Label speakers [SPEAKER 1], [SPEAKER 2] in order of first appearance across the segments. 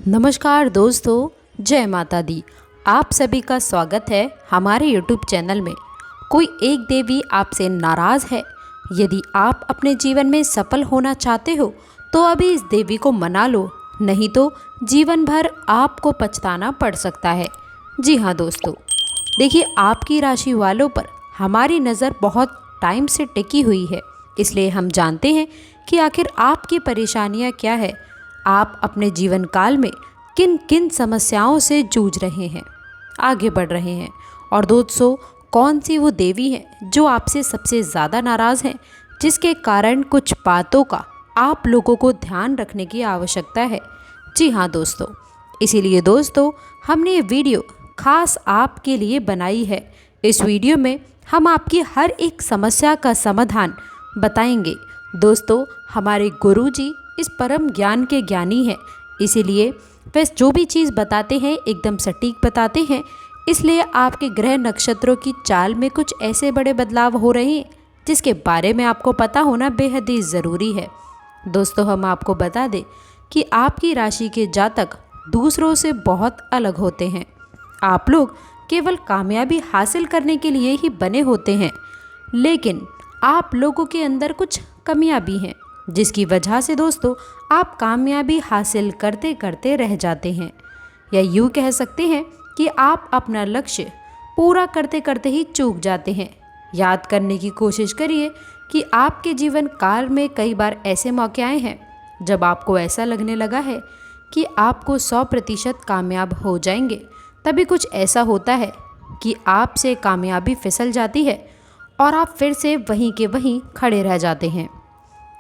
[SPEAKER 1] नमस्कार दोस्तों, जय माता दी। आप सभी का स्वागत है हमारे YouTube चैनल में। कोई एक देवी आपसे नाराज़ है। यदि आप अपने जीवन में सफल होना चाहते हो तो अभी इस देवी को मना लो, नहीं तो जीवन भर आपको पछताना पड़ सकता है। जी हाँ दोस्तों, देखिए आपकी राशि वालों पर हमारी नज़र बहुत टाइम से टिकी हुई है, इसलिए हम जानते हैं कि आखिर आपकी परेशानियाँ क्या है, आप अपने जीवन काल में किन किन समस्याओं से जूझ रहे हैं, आगे बढ़ रहे हैं, और दोस्तों कौन सी वो देवी है जो आपसे सबसे ज़्यादा नाराज़ है, जिसके कारण कुछ बातों का आप लोगों को ध्यान रखने की आवश्यकता है। जी हाँ दोस्तों, इसीलिए दोस्तों हमने ये वीडियो खास आपके लिए बनाई है। इस वीडियो में हम आपकी हर एक समस्या का समाधान बताएंगे। दोस्तों हमारे गुरुजी इस परम ज्ञान के ज्ञानी हैं, इसीलिए वे जो भी चीज़ बताते हैं एकदम सटीक बताते हैं। इसलिए आपके ग्रह नक्षत्रों की चाल में कुछ ऐसे बड़े बदलाव हो रहे हैं जिसके बारे में आपको पता होना बेहद ही ज़रूरी है। दोस्तों हम आपको बता दें कि आपकी राशि के जातक दूसरों से बहुत अलग होते हैं। आप लोग केवल कामयाबी हासिल करने के लिए ही बने होते हैं, लेकिन आप लोगों के अंदर कुछ कमियां भी हैं, जिसकी वजह से दोस्तों आप कामयाबी हासिल करते करते रह जाते हैं, या यूँ कह सकते हैं कि आप अपना लक्ष्य पूरा करते करते ही चूक जाते हैं। याद करने की कोशिश करिए कि आपके जीवन काल में कई बार ऐसे मौके आए हैं जब आपको ऐसा लगने लगा है कि आपको 100% कामयाब हो जाएंगे, तभी कुछ ऐसा होता है कि आपसे कामयाबी फिसल जाती है और आप फिर से वहीं के वहीं खड़े रह जाते हैं।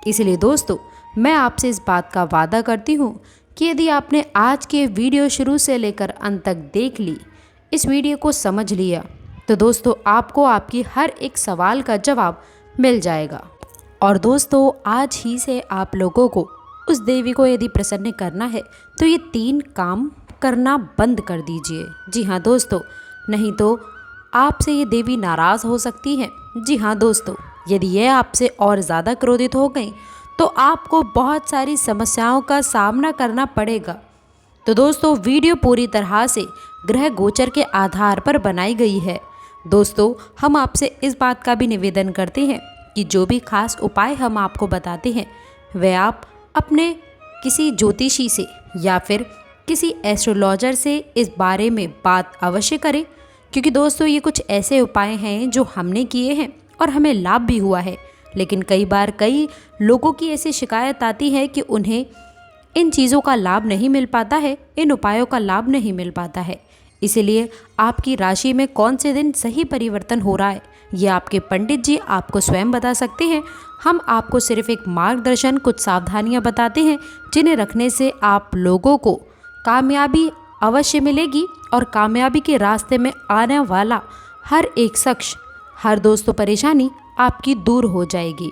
[SPEAKER 1] इसलिए दोस्तों मैं आपसे इस बात का वादा करती हूँ कि यदि आपने आज के वीडियो शुरू से लेकर अंत तक देख ली, इस वीडियो को समझ लिया, तो दोस्तों आपको आपकी हर एक सवाल का जवाब मिल जाएगा। और दोस्तों आज ही से आप लोगों को उस देवी को यदि प्रसन्न करना है तो ये 3 काम करना बंद कर दीजिए। जी हाँ दोस्तों, नहीं तो आपसे ये देवी नाराज़ हो सकती है। जी हाँ दोस्तों, यदि यह आपसे और ज़्यादा क्रोधित हो गई तो आपको बहुत सारी समस्याओं का सामना करना पड़ेगा। तो दोस्तों वीडियो पूरी तरह से ग्रह गोचर के आधार पर बनाई गई है। दोस्तों हम आपसे इस बात का भी निवेदन करते हैं कि जो भी खास उपाय हम आपको बताते हैं वह आप अपने किसी ज्योतिषी से या फिर किसी एस्ट्रोलॉजर से इस बारे में बात अवश्य करें, क्योंकि दोस्तों ये कुछ ऐसे उपाय हैं जो हमने किए हैं और हमें लाभ भी हुआ है, लेकिन कई बार कई लोगों की ऐसी शिकायत आती है कि उन्हें इन चीज़ों का लाभ नहीं मिल पाता है, इन उपायों का लाभ नहीं मिल पाता है। इसीलिए आपकी राशि में कौन से दिन सही परिवर्तन हो रहा है ये आपके पंडित जी आपको स्वयं बता सकते हैं। हम आपको सिर्फ एक मार्गदर्शन, कुछ सावधानियां बताते हैं जिन्हें रखने से आप लोगों को कामयाबी अवश्य मिलेगी और कामयाबी के रास्ते में आने वाला हर एक शख्स, हर दोस्तों परेशानी आपकी दूर हो जाएगी।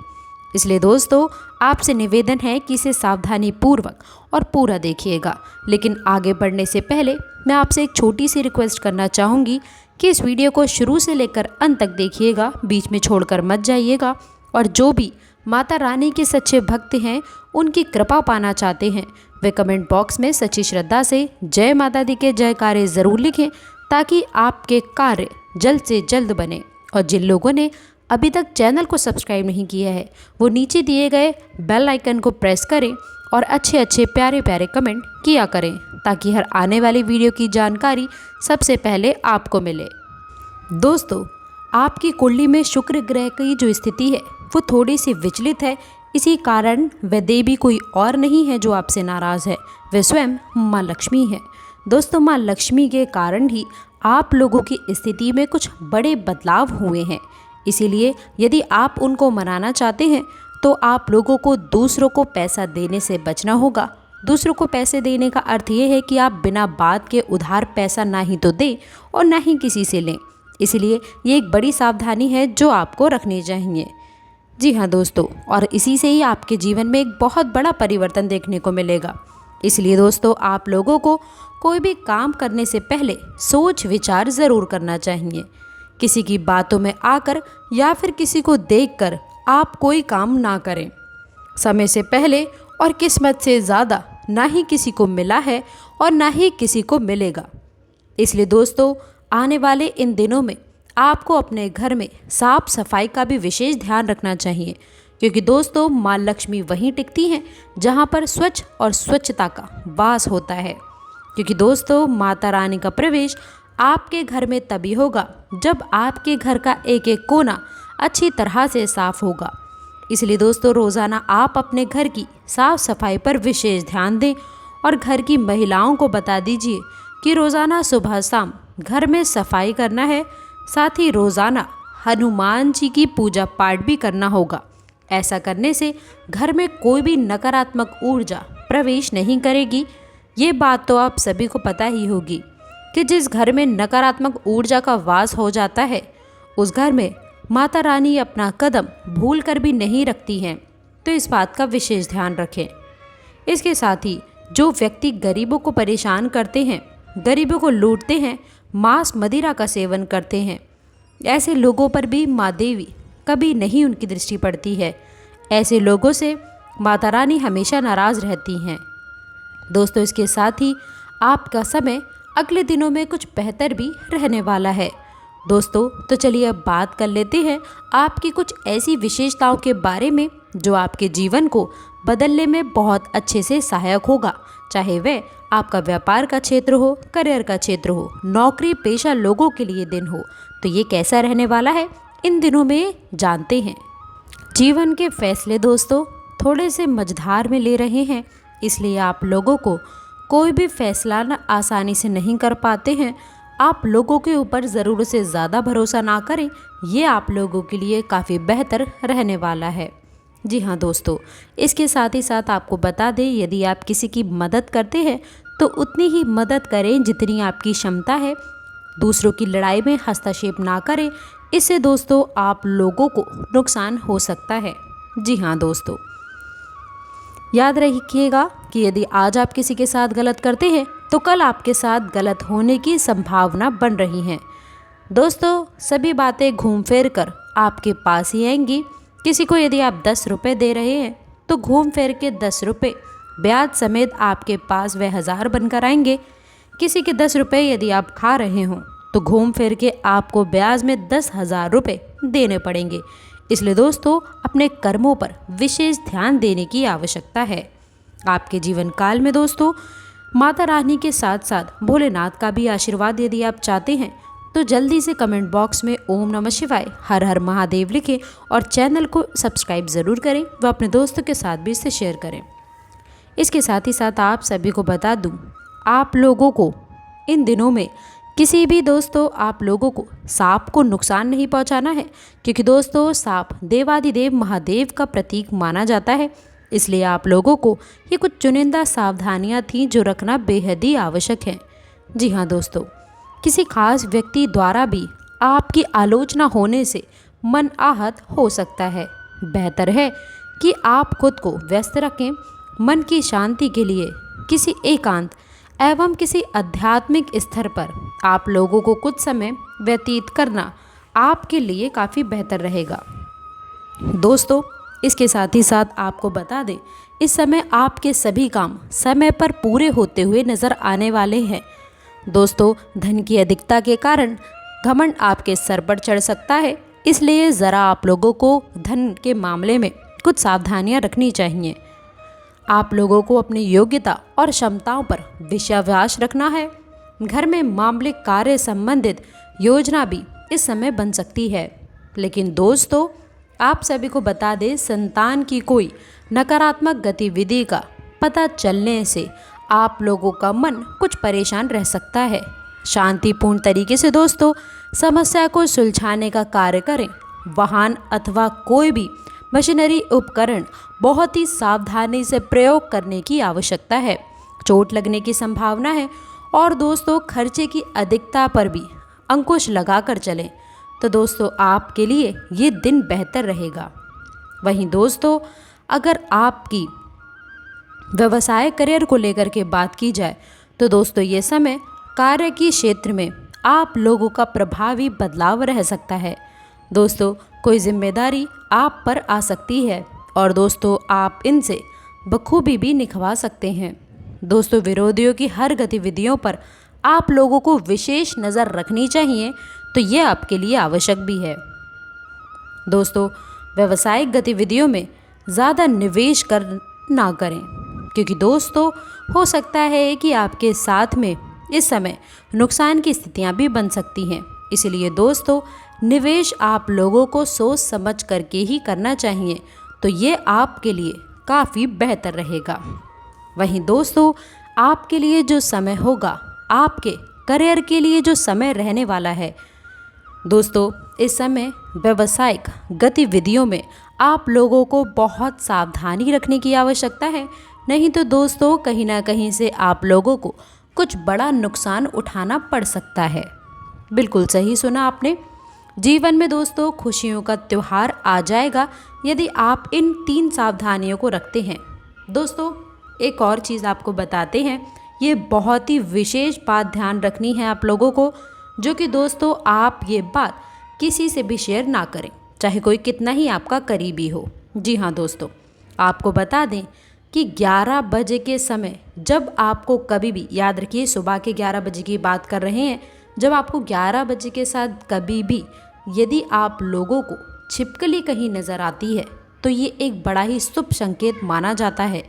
[SPEAKER 1] इसलिए दोस्तों आपसे निवेदन है कि इसे सावधानी पूर्वक और पूरा देखिएगा। लेकिन आगे बढ़ने से पहले मैं आपसे एक छोटी सी रिक्वेस्ट करना चाहूँगी कि इस वीडियो को शुरू से लेकर अंत तक देखिएगा, बीच में छोड़कर मत जाइएगा। और जो भी माता रानी के सच्चे भक्त हैं, उनकी कृपा पाना चाहते हैं, वे कमेंट बॉक्स में सच्ची श्रद्धा से जय माता दी के जयकारे ज़रूर लिखें, ताकि आपके कार्य जल्द से जल्द बने। और जिन लोगों ने अभी तक चैनल को सब्सक्राइब नहीं किया है वो नीचे दिए गए बेल आइकन को प्रेस करें और अच्छे अच्छे प्यारे प्यारे कमेंट किया करें, ताकि हर आने वाली वीडियो की जानकारी सबसे पहले आपको मिले। दोस्तों आपकी कुंडली में शुक्र ग्रह की जो स्थिति है वो थोड़ी सी विचलित है। इसी कारण वह देवी कोई और नहीं है जो आपसे नाराज़ है, वह स्वयं माँ लक्ष्मी है। दोस्तों माँ लक्ष्मी के कारण ही आप लोगों की स्थिति में कुछ बड़े बदलाव हुए हैं। इसीलिए यदि आप उनको मनाना चाहते हैं तो आप लोगों को दूसरों को पैसा देने से बचना होगा। दूसरों को पैसे देने का अर्थ ये है कि आप बिना बात के उधार पैसा ना ही तो दें और ना ही किसी से लें। इसलिए ये एक बड़ी सावधानी है जो आपको रखनी चाहिए। जी हाँ दोस्तों, और इसी से ही आपके जीवन में एक बहुत बड़ा परिवर्तन देखने को मिलेगा। इसलिए दोस्तों आप लोगों को कोई भी काम करने से पहले सोच विचार ज़रूर करना चाहिए। किसी की बातों में आकर या फिर किसी को देखकर आप कोई काम ना करें। समय से पहले और किस्मत से ज़्यादा ना ही किसी को मिला है और ना ही किसी को मिलेगा। इसलिए दोस्तों, आने वाले इन दिनों में आपको अपने घर में साफ सफाई का भी विशेष ध्यान रखना चाहिए, क्योंकि दोस्तों माँ लक्ष्मी वहीं टिकती हैं जहाँ पर स्वच्छ और स्वच्छता का वास होता है। क्योंकि दोस्तों माता रानी का प्रवेश आपके घर में तभी होगा जब आपके घर का एक एक कोना अच्छी तरह से साफ होगा। इसलिए दोस्तों रोज़ाना आप अपने घर की साफ सफाई पर विशेष ध्यान दें और घर की महिलाओं को बता दीजिए कि रोज़ाना सुबह शाम घर में सफाई करना है। साथ ही रोज़ाना हनुमान जी की पूजा पाठ भी करना होगा। ऐसा करने से घर में कोई भी नकारात्मक ऊर्जा प्रवेश नहीं करेगी। ये बात तो आप सभी को पता ही होगी कि जिस घर में नकारात्मक ऊर्जा का वास हो जाता है उस घर में माता रानी अपना कदम भूल कर भी नहीं रखती हैं। तो इस बात का विशेष ध्यान रखें। इसके साथ ही जो व्यक्ति गरीबों को परेशान करते हैं, गरीबों को लूटते हैं, मांस मदिरा का सेवन करते हैं, ऐसे लोगों पर भी माँ देवी कभी नहीं उनकी दृष्टि पड़ती है। ऐसे लोगों से माता रानी हमेशा नाराज़ रहती हैं। दोस्तों इसके साथ ही आपका समय अगले दिनों में कुछ बेहतर भी रहने वाला है। दोस्तों तो चलिए अब बात कर लेते हैं आपकी कुछ ऐसी विशेषताओं के बारे में जो आपके जीवन को बदलने में बहुत अच्छे से सहायक होगा। चाहे वह आपका व्यापार का क्षेत्र हो, करियर का क्षेत्र हो, नौकरी पेशा लोगों के लिए दिन हो। तो ये कैसा रहने वाला है इन दिनों में जानते हैं। जीवन के फैसले दोस्तों थोड़े से मझधार में ले रहे हैं, इसलिए आप लोगों को कोई भी फैसला न आसानी से नहीं कर पाते हैं। आप लोगों के ऊपर ज़रूरत से ज़्यादा भरोसा ना करें, ये आप लोगों के लिए काफ़ी बेहतर रहने वाला है। जी हाँ दोस्तों, इसके साथ ही साथ आपको बता दें यदि आप किसी की मदद करते हैं तो उतनी ही मदद करें जितनी आपकी क्षमता है। दूसरों की लड़ाई में हस्तक्षेप ना करें, इससे दोस्तों आप लोगों को नुकसान हो सकता है। जी हाँ दोस्तों, याद रखिएगा कि यदि आज आप किसी के साथ गलत करते हैं तो कल आपके साथ गलत होने की संभावना बन रही है। दोस्तों सभी बातें घूम फिर कर आपके पास ही आएंगी। किसी को यदि आप 10 रुपये दे रहे हैं तो घूम फिर के 10 रुपये ब्याज समेत आपके पास वह 1000 बनकर आएंगे। किसी के 10 रुपये यदि आप खा रहे हों तो घूम फिर के आपको ब्याज में 10,000 रुपये देने पड़ेंगे। इसलिए दोस्तों अपने कर्मों पर विशेष ध्यान देने की आवश्यकता है। आपके जीवन काल में दोस्तों माता रानी के साथ साथ भोलेनाथ का भी आशीर्वाद यदि आप चाहते हैं तो जल्दी से कमेंट बॉक्स में ओम नमः शिवाय हर हर महादेव लिखें और चैनल को सब्सक्राइब ज़रूर करें व अपने दोस्तों के साथ भी इसे शेयर करें। इसके साथ ही साथ आप सभी को बता दूं, आप लोगों को इन दिनों में किसी भी दोस्तों आप लोगों को सांप को नुकसान नहीं पहुंचाना है, क्योंकि दोस्तों सांप देवादिदेव महादेव का प्रतीक माना जाता है। इसलिए आप लोगों को ये कुछ चुनिंदा सावधानियां थी जो रखना बेहद ही आवश्यक है। जी हाँ दोस्तों, किसी खास व्यक्ति द्वारा भी आपकी आलोचना होने से मन आहत हो सकता है। बेहतर है कि आप खुद को व्यस्त रखें। मन की शांति के लिए किसी एकांत एवं किसी आध्यात्मिक स्तर पर आप लोगों को कुछ समय व्यतीत करना आपके लिए काफ़ी बेहतर रहेगा। दोस्तों इसके साथ ही साथ आपको बता दें, इस समय आपके सभी काम समय पर पूरे होते हुए नज़र आने वाले हैं। दोस्तों धन की अधिकता के कारण घमंड आपके सर पर चढ़ सकता है, इसलिए ज़रा आप लोगों को धन के मामले में कुछ सावधानियां रखनी चाहिए। आप लोगों को अपनी योग्यता और क्षमताओं पर विश्वास रखना है। घर में मामले कार्य संबंधित योजना भी इस समय बन सकती है। लेकिन दोस्तों आप सभी को बता दें, संतान की कोई नकारात्मक गतिविधि का पता चलने से आप लोगों का मन कुछ परेशान रह सकता है। शांतिपूर्ण तरीके से दोस्तों समस्या को सुलझाने का कार्य करें। वाहन अथवा कोई भी मशीनरी उपकरण बहुत ही सावधानी से प्रयोग करने की आवश्यकता है। चोट लगने की संभावना है और दोस्तों खर्चे की अधिकता पर भी अंकुश लगाकर चलें, तो दोस्तों आपके लिए ये दिन बेहतर रहेगा। वहीं दोस्तों अगर आपकी व्यवसाय करियर को लेकर के बात की जाए तो दोस्तों ये समय कार्य की क्षेत्र में आप लोगों का प्रभावी बदलाव रह सकता है। दोस्तों कोई जिम्मेदारी आप पर आ सकती है और दोस्तों आप इनसे बखूबी भी निभा सकते हैं। दोस्तों, विरोधियों की हर गतिविधियों पर आप लोगों को विशेष नज़र रखनी चाहिए, तो ये आपके लिए आवश्यक भी है। दोस्तों, व्यावसायिक गतिविधियों में ज़्यादा निवेश ना करें, क्योंकि दोस्तों हो सकता है कि आपके साथ में इस समय नुकसान की स्थितियां भी बन सकती हैं। इसलिए दोस्तों, निवेश आप लोगों को सोच समझ करके ही करना चाहिए, तो ये आपके लिए काफ़ी बेहतर रहेगा। वहीं दोस्तों, आपके लिए जो समय होगा, आपके करियर के लिए जो समय रहने वाला है, दोस्तों इस समय व्यावसायिक गतिविधियों में आप लोगों को बहुत सावधानी रखने की आवश्यकता है, नहीं तो दोस्तों कहीं ना कहीं से आप लोगों को कुछ बड़ा नुकसान उठाना पड़ सकता है। बिल्कुल सही सुना आपने। जीवन में दोस्तों खुशियों का त्यौहार आ जाएगा यदि आप इन 3 सावधानियों को रखते हैं। दोस्तों, एक और चीज़ आपको बताते हैं, ये बहुत ही विशेष बात ध्यान रखनी है आप लोगों को, जो कि दोस्तों आप ये बात किसी से भी शेयर ना करें, चाहे कोई कितना ही आपका करीबी हो। जी हाँ दोस्तों, आपको बता दें कि 11 बजे के समय जब आपको कभी भी, याद रखिए सुबह के 11 बजे की बात कर रहे हैं, जब आपको 11 बजे के साथ कभी भी यदि आप लोगों को छिपकली कहीं नज़र आती है, तो ये एक बड़ा ही शुभ संकेत माना जाता है।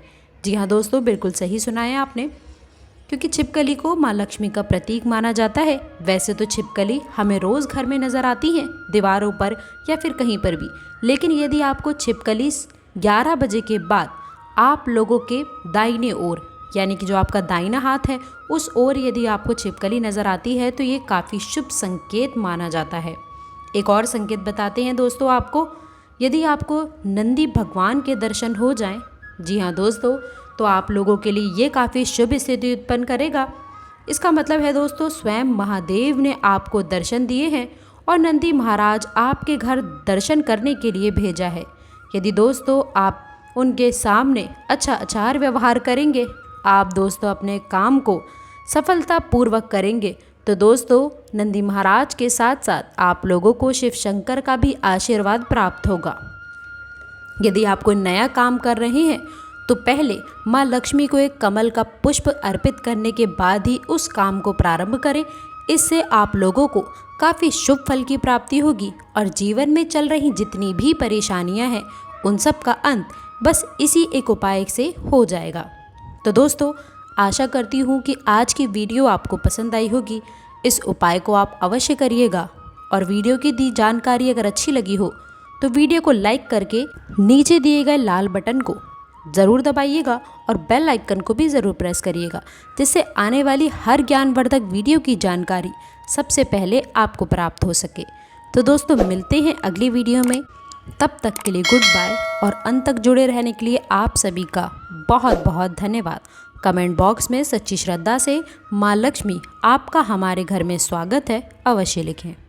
[SPEAKER 1] जी हाँ दोस्तों, बिल्कुल सही सुना है आपने, क्योंकि छिपकली को माँ लक्ष्मी का प्रतीक माना जाता है। वैसे तो छिपकली हमें रोज़ घर में नज़र आती हैं, दीवारों पर या फिर कहीं पर भी, लेकिन यदि आपको छिपकली 11 बजे के बाद आप लोगों के दाहिने ओर, यानी कि जो आपका दाहिना हाथ है उस ओर यदि आपको छिपकली नज़र आती है, तो ये काफ़ी शुभ संकेत माना जाता है। एक और संकेत बताते हैं दोस्तों आपको, यदि आपको नंदी भगवान के दर्शन हो जाएं, जी हाँ दोस्तों, तो आप लोगों के लिए ये काफ़ी शुभ स्थिति उत्पन्न करेगा। इसका मतलब है दोस्तों स्वयं महादेव ने आपको दर्शन दिए हैं और नंदी महाराज आपके घर दर्शन करने के लिए भेजा है। यदि दोस्तों आप उनके सामने अच्छा आचार व्यवहार करेंगे, आप दोस्तों अपने काम को सफलतापूर्वक करेंगे, तो दोस्तों नंदी महाराज के साथ साथ आप लोगों को शिव शंकर का भी आशीर्वाद प्राप्त होगा। यदि आप कोई नया काम कर रहे हैं, तो पहले माँ लक्ष्मी को एक कमल का पुष्प अर्पित करने के बाद ही उस काम को प्रारंभ करें। इससे आप लोगों को काफ़ी शुभ फल की प्राप्ति होगी और जीवन में चल रही जितनी भी परेशानियां हैं, उन सब का अंत बस इसी एक उपाय से हो जाएगा। तो दोस्तों, आशा करती हूँ कि आज की वीडियो आपको पसंद आई होगी। इस उपाय को आप अवश्य करिएगा और वीडियो की दी जानकारी अगर अच्छी लगी हो तो वीडियो को लाइक करके नीचे दिए गए लाल बटन को ज़रूर दबाइएगा और बेल आइकन को भी ज़रूर प्रेस करिएगा, जिससे आने वाली हर ज्ञानवर्धक वीडियो की जानकारी सबसे पहले आपको प्राप्त हो सके। तो दोस्तों मिलते हैं अगली वीडियो में, तब तक के लिए गुड बाय और अंत तक जुड़े रहने के लिए आप सभी का बहुत बहुत धन्यवाद। कमेंट बॉक्स में सच्ची श्रद्धा से माँ लक्ष्मी आपका हमारे घर में स्वागत है अवश्य लिखें।